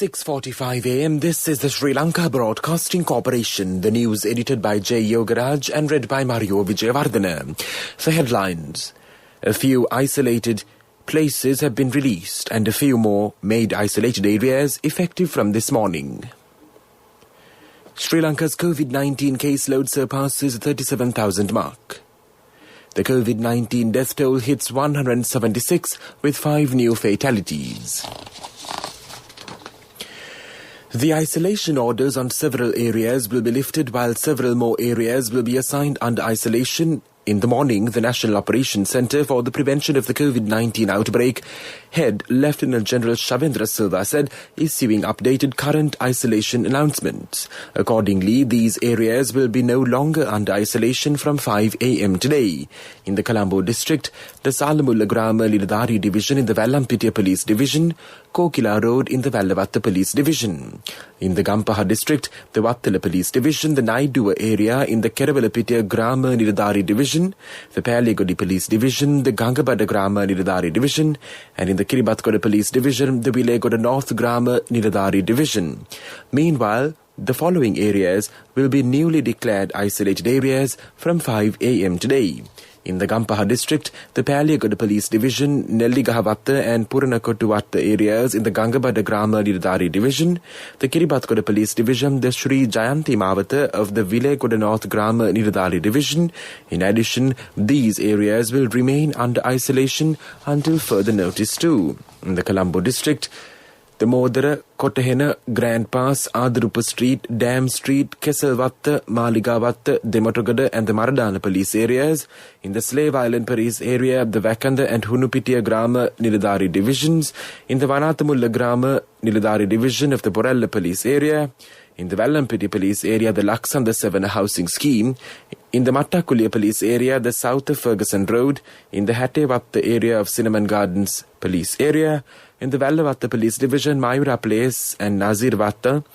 6:45 a.m. This is the Sri Lanka Broadcasting Corporation. The news edited by J. Yogaraj and read by Mario Vijayawardena. The headlines. A few isolated places have been released and a few more made isolated areas effective from this morning. Sri Lanka's COVID-19 caseload surpasses the 37,000 mark. The COVID-19 death toll hits 176 with 5 new fatalities. The isolation orders on several areas will be lifted while several more areas will be assigned under isolation. In the morning, the National Operations Centre for the Prevention of the COVID-19 Outbreak Head Lieutenant General Shavendra Silva said, issuing updated current isolation announcements. Accordingly, these areas will be no longer under isolation from 5 a.m. today. In the Colombo district, the Salamulla Grama Nilladhari Division in the Vallampitiya Police Division, Kokila Road in the Vallavatta Police Division. In the Gampaha district, the Wattala Police Division, the Naidua area in the Keravalappitiya Grama Nilladhari Division, the Paligodi Police Division, the Gangabada Grama Nilladhari Division, and in the Kiribathgoda Police Division, the Vilegoda North Grama Nilladhari Division. Meanwhile, the following areas will be newly declared isolated areas from 5 a.m. today. In the Gampaha district, the Paligodi Police Division, Nelligahavatta and Puranakotuwatta areas in the Gangabada Grama Nilladhari Division, the Kiribathgoda Police Division, the Sri Jayanti Mawata of the Vilegoda North Grama Nilladhari Division. In addition, these areas will remain under isolation until further notice too. In the Colombo district, the Modara, Kotahena, Grand Pass, Adrupa Street, Dam Street, Kesalvatta, Maligavatta, Demotogada and the Maradana police areas. In the Slave Island police area, the Vakanda and Hunupitiya Grama Nilladhari divisions. In the Vanathamulla Grama Nilladhari division of the Borella police area. In the Vallampiti police area, the Laksanda 7 housing scheme. In the Mattakulya police area, the south of Ferguson Road. In the Hattevatta area of Cinnamon Gardens police area. In the Vallavatta police division, Mayura Place and Nazirvatta.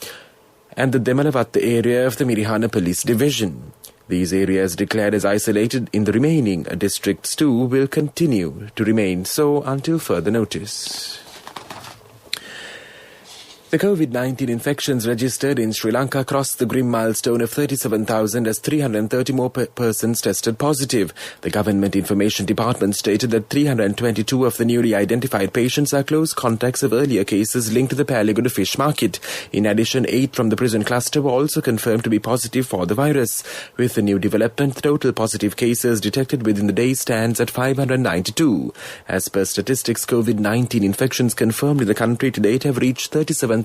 And the Demalavatta area of the Mirihana police division. These areas declared as isolated in the remaining districts too will continue to remain so until further notice. The COVID-19 infections registered in Sri Lanka crossed the grim milestone of 37,000 as 330 more persons tested positive. The Government Information Department stated that 322 of the newly identified patients are close contacts of earlier cases linked to the Paligoda fish market. In addition, 8 from the prison cluster were also confirmed to be positive for the virus. With the new development, total positive cases detected within the day stands at 592. As per statistics, COVID-19 infections confirmed in the country to date have reached 37,261.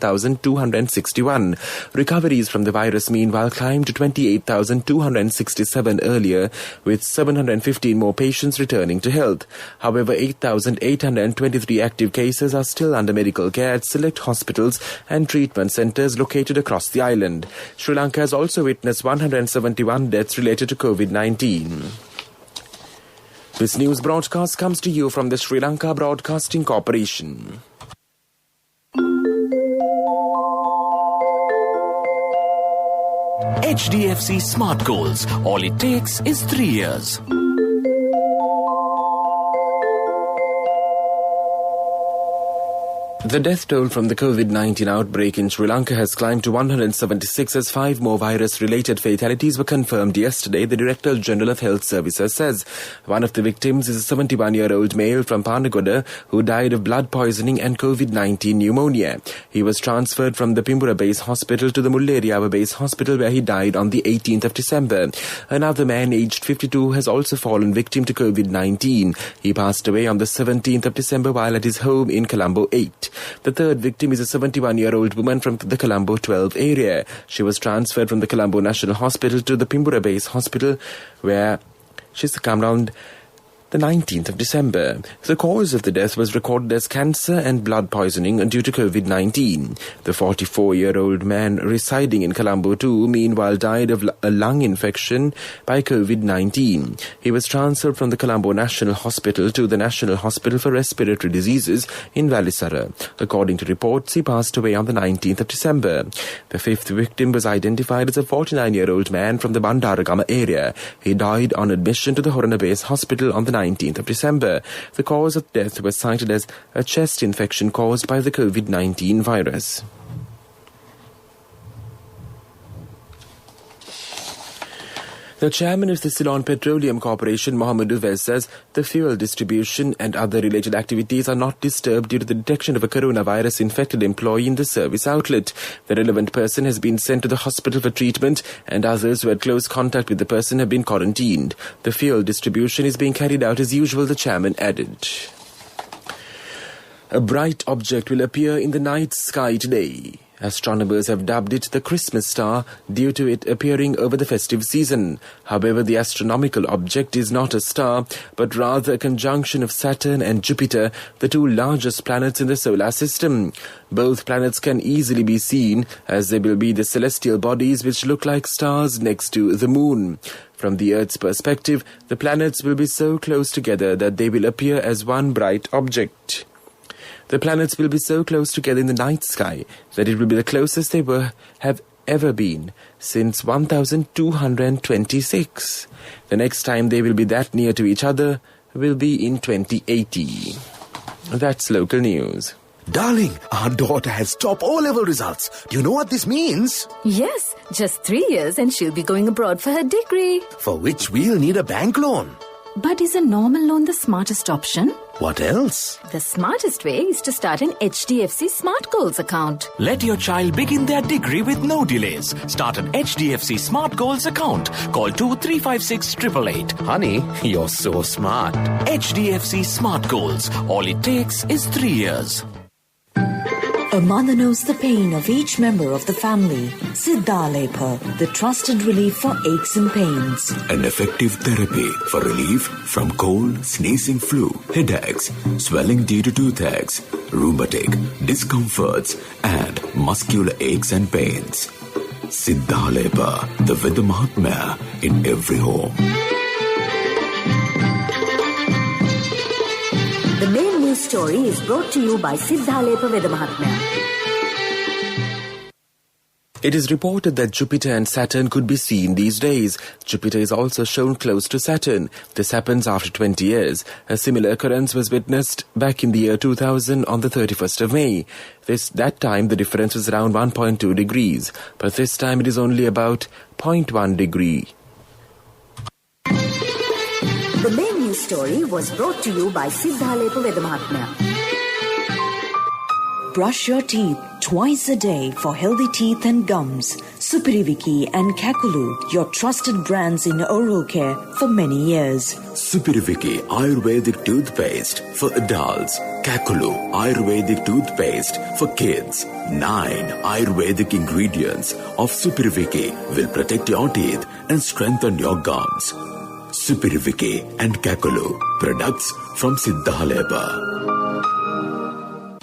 Recoveries from the virus meanwhile climbed to 28,267 earlier, with 715 more patients returning to health. However, 8,823 active cases are still under medical care at select hospitals and treatment centres located across the island. Sri Lanka has also witnessed 171 deaths related to COVID-19. This news broadcast comes to you from the Sri Lanka Broadcasting Corporation. HDFC Smart Goals. All it takes is 3 years. The death toll from the COVID-19 outbreak in Sri Lanka has climbed to 176 as 5 more virus-related fatalities were confirmed yesterday, the Director General of Health Services says. One of the victims is a 71-year-old male from Panagoda who died of blood poisoning and COVID-19 pneumonia. He was transferred from the Pimbura Base Hospital to the Mulleriyawa Base Hospital where he died on the 18th of December. Another man aged 52 has also fallen victim to COVID-19. He passed away on the 17th of December while at his home in Colombo 8. The third victim is a 71-year-old woman from the Colombo 12 area. She was transferred from the Colombo National Hospital to the Pimbura Base Hospital, where she succumbed on the 19th of December. The cause of the death was recorded as cancer and blood poisoning due to COVID-19. The 44-year-old man residing in Colombo 2 meanwhile died of a lung infection by COVID-19. He was transferred from the Colombo National Hospital to the National Hospital for Respiratory Diseases in Valisara. According to reports, he passed away on the 19th of December. The fifth victim was identified as a 49-year-old man from the Bandaragama area. He died on admission to the Horana Base Hospital on the 19th of December. The cause of death was cited as a chest infection caused by the COVID-19 virus. The chairman of the Ceylon Petroleum Corporation, Mohammed Uwais, says the fuel distribution and other related activities are not disturbed due to the detection of a coronavirus-infected employee in the service outlet. The relevant person has been sent to the hospital for treatment, and others who had close contact with the person have been quarantined. The fuel distribution is being carried out as usual, the chairman added. A bright object will appear in the night sky today. Astronomers have dubbed it the Christmas star due to it appearing over the festive season. However, the astronomical object is not a star, but rather a conjunction of Saturn and Jupiter, the two largest planets in the solar system. Both planets can easily be seen, as they will be the celestial bodies which look like stars next to the moon. From the Earth's perspective, the planets will be so close together that they will appear as one bright object. The planets will be so close together in the night sky that it will be the closest they have ever been since 1226. The next time they will be that near to each other will be in 2080. That's local news. Darling, our daughter has top O-level results. Do you know what this means? Yes, just 3 years and she'll be going abroad for her degree. For which we'll need a bank loan. But is a normal loan the smartest option? What else? The smartest way is to start an HDFC Smart Goals account. Let your child begin their degree with no delays. Start an HDFC Smart Goals account. Call 2356 888. Honey, you're so smart. HDFC Smart Goals. All it takes is 3 years. A mother knows the pain of each member of the family. Siddhalepa, the trusted relief for aches and pains. An effective therapy for relief from cold, sneezing, flu, headaches, swelling due to toothaches, rheumatic, discomforts, and muscular aches and pains. Siddhalepa, the Veda Mahatmya in every home. The main news story is brought to you by Siddhalepa Veda Mahatmya. It is reported that Jupiter and Saturn could be seen these days. Jupiter is also shown close to Saturn. This happens after 20 years. A similar occurrence was witnessed back in the year 2000 on the 31st of May. That time the difference was around 1.2 degrees, but this time it is only about 0.1 degree. The main news story was brought to you by Siddhalepa Veda Mahatmya. Brush your teeth twice a day for healthy teeth and gums. Supiriviki and Kakulu, your trusted brands in oral care for many years. Supiriviki Ayurvedic toothpaste for adults. Kakulu Ayurvedic toothpaste for kids. 9 Ayurvedic ingredients of Supiriviki will protect your teeth and strengthen your gums. Supiriviki and Kakulu, products from Siddhalepa.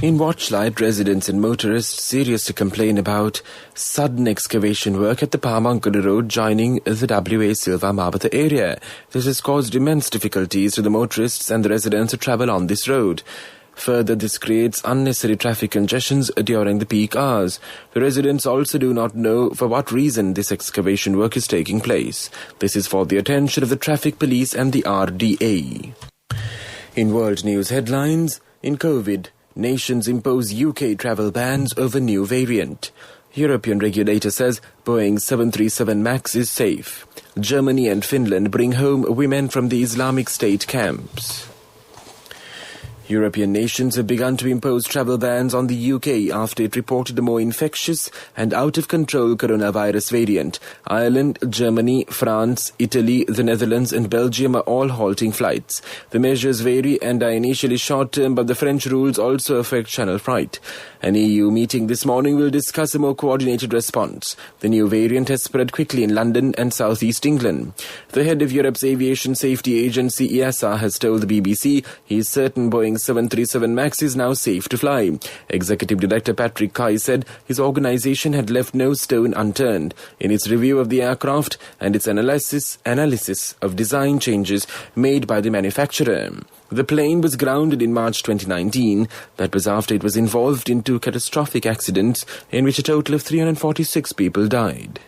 In Watchlight, residents and motorists seriously complain about sudden excavation work at the Pamankada Road joining the WA Silva Mabata area. This has caused immense difficulties to the motorists and the residents who travel on this road. Further, this creates unnecessary traffic congestions during the peak hours. The residents also do not know for what reason this excavation work is taking place. This is for the attention of the Traffic Police and the RDA. In world news headlines, in COVID, nations impose UK travel bans over new variant. European regulator says Boeing 737 MAX is safe. Germany and Finland bring home women from the Islamic State camps. European nations have begun to impose travel bans on the UK after it reported a more infectious and out-of-control coronavirus variant. Ireland, Germany, France, Italy, the Netherlands and Belgium are all halting flights. The measures vary and are initially short-term, but the French rules also affect channel flight. An EU meeting this morning will discuss a more coordinated response. The new variant has spread quickly in London and southeast England. The head of Europe's aviation safety agency EASA has told the BBC he is certain Boeing 737 MAX is now safe to fly. Executive Director Patrick Kai said his organisation had left no stone unturned in its review of the aircraft and its analysis of design changes made by the manufacturer. The plane was grounded in March 2019. That was after it was involved in 2 catastrophic accidents in which a total of 346 people died.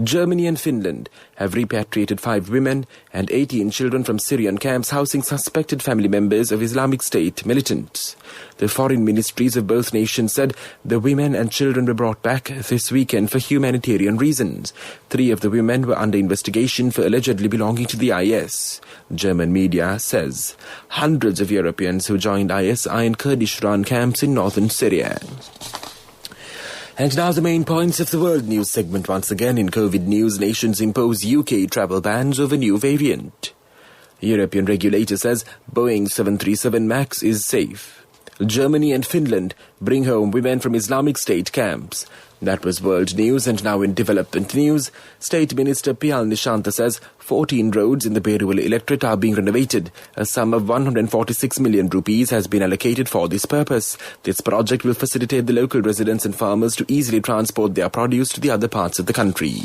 Germany and Finland have repatriated 5 women and 18 children from Syrian camps housing suspected family members of Islamic State militants. The foreign ministries of both nations said the women and children were brought back this weekend for humanitarian reasons. 3 of the women were under investigation for allegedly belonging to the IS. German media says hundreds of Europeans who joined IS are in Kurdish-run camps in northern Syria. And now the main points of the world news segment once again. In COVID news, nations impose UK travel bans over new variant. European regulator says Boeing 737 MAX is safe. Germany and Finland bring home women from Islamic State camps. That was world news, and now in development news, State Minister Piyal Nishanta says 14 roads in the Berul electorate are being renovated. A sum of 146 million rupees has been allocated for this purpose. This project will facilitate the local residents and farmers to easily transport their produce to the other parts of the country.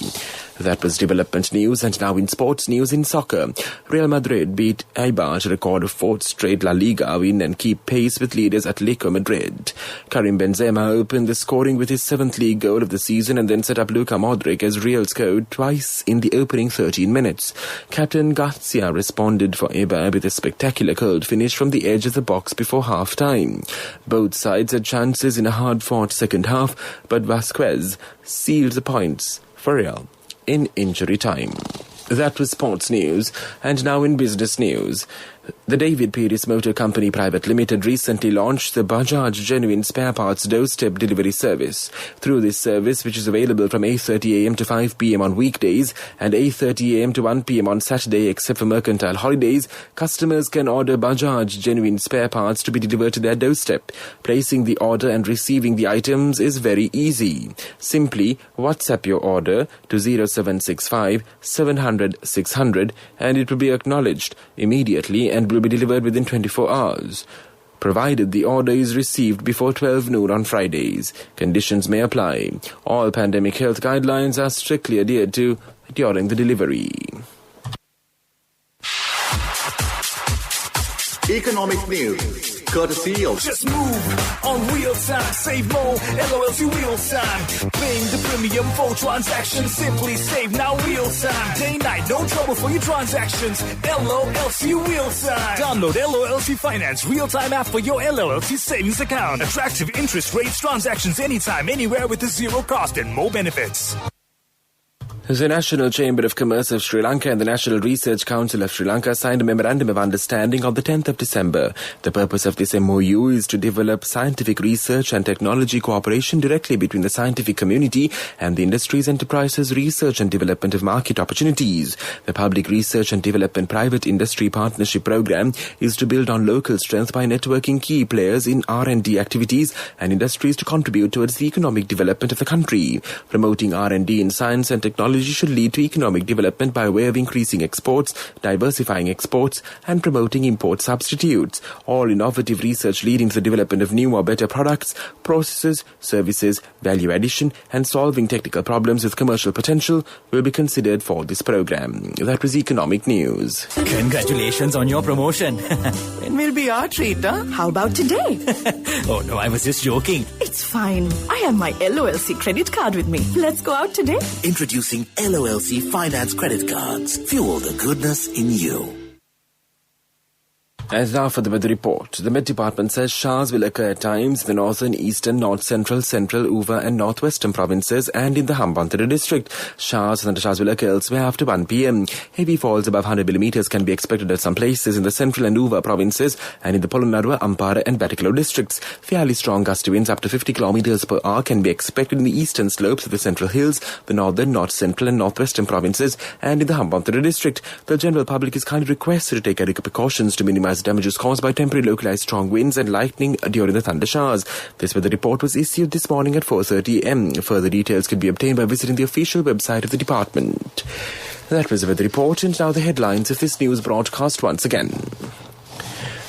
That was development news, and now in sports news. In soccer, Real Madrid beat Eibar to record a 4th straight La Liga win and keep pace with leaders Atletico Madrid. Karim Benzema opened the scoring with his 7th league goal of the season and then set up Luka Modric as Real scored twice in the opening 13 minutes. Captain Garcia responded for Eibar with a spectacular cold finish from the edge of the box before half-time. Both sides had chances in a hard-fought second half, but Vasquez sealed the points for Real in injury time. That was sports news, and now in business news. The David Pieris Motor Company Private Limited recently launched the Bajaj Genuine Spare Parts Doorstep Delivery Service. Through this service, which is available from 8:30 a.m. to 5 p.m. on weekdays and 8:30 a.m. to 1 p.m. on Saturday except for mercantile holidays, customers can order Bajaj Genuine Spare Parts to be delivered to their doorstep. Placing the order and receiving the items is very easy. Simply WhatsApp your order to 0765 700 600 and it will be acknowledged immediately and will be delivered within 24 hours, provided the order is received before 12 noon on Fridays. Conditions may apply. All pandemic health guidelines are strictly adhered to during the delivery. Economic news, courtesy of Just move on real time, save more, LOLC real time. Paying the premium for transactions, simply save now real time. Day night, no trouble for your transactions. LOLC real time. Download LOLC Finance real time app for your LOLC savings account. Attractive interest rates, transactions anytime, anywhere with a zero cost and more benefits. The National Chamber of Commerce of Sri Lanka and the National Research Council of Sri Lanka signed a Memorandum of Understanding on the 10th of December. The purpose of this MOU is to develop scientific research and technology cooperation directly between the scientific community and the industry's enterprises, research and development of market opportunities. The Public Research and Development Private Industry Partnership Program is to build on local strength by networking key players in R&D activities and industries to contribute towards the economic development of the country. Promoting R&D in science and technology should lead to economic development by way of increasing exports, diversifying exports, and promoting import substitutes. All innovative research leading to the development of new or better products, processes, services, value addition, and solving technical problems with commercial potential will be considered for this program. That was economic news. Congratulations on your promotion. It will be our treat, huh? How about today? Oh no, I was just joking. It's fine. I have my LOLC credit card with me. Let's go out today. Introducing LOLC Finance Credit Cards. Fuel the goodness in you. As now for the weather report. The Met Department says showers will occur at times in the northern, eastern, north-central, central, Uva and northwestern provinces and in the Hambantota district. Showers and thundershowers will occur elsewhere after 1 p.m. Heavy falls above 100 millimeters can be expected at some places in the central and Uva provinces and in the Polonnaruwa, Ampara and Batticaloa districts. Fairly strong gusty winds up to 50 kilometers per hour can be expected in the eastern slopes of the central hills, the northern, north-central and northwestern provinces and in the Hambantota district. The general public is kindly requested to take adequate precautions to minimize damages caused by temporary localized strong winds and lightning during the thunder showers. This weather report was issued this morning at 4:30 a.m. Further details can be obtained by visiting the official website of the department. That was the weather report, and now the headlines of this news broadcast once again.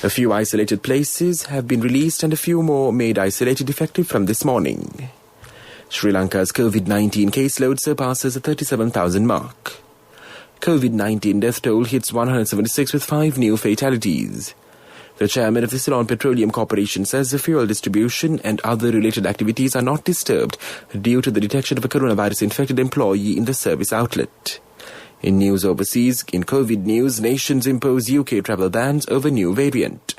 A few isolated places have been released and a few more made isolated effective from this morning. Sri Lanka's COVID-19 caseload surpasses the 37,000 mark. COVID-19 death toll hits 176 with 5 new fatalities. The chairman of the Ceylon Petroleum Corporation says the fuel distribution and other related activities are not disturbed due to the detection of a coronavirus-infected employee in the service outlet. In news overseas, in COVID news, nations impose UK travel bans over new variant.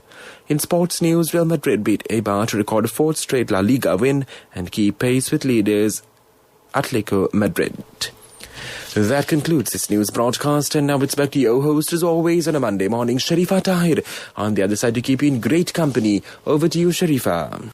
In sports news, Real Madrid beat Eibar to record a fourth straight La Liga win and keep pace with leaders Atletico Madrid. That concludes this news broadcast, and now it's back to your host as always on a Monday morning, Sharifa Tahir, on the other side to keep you in great company. Over to you, Sharifa.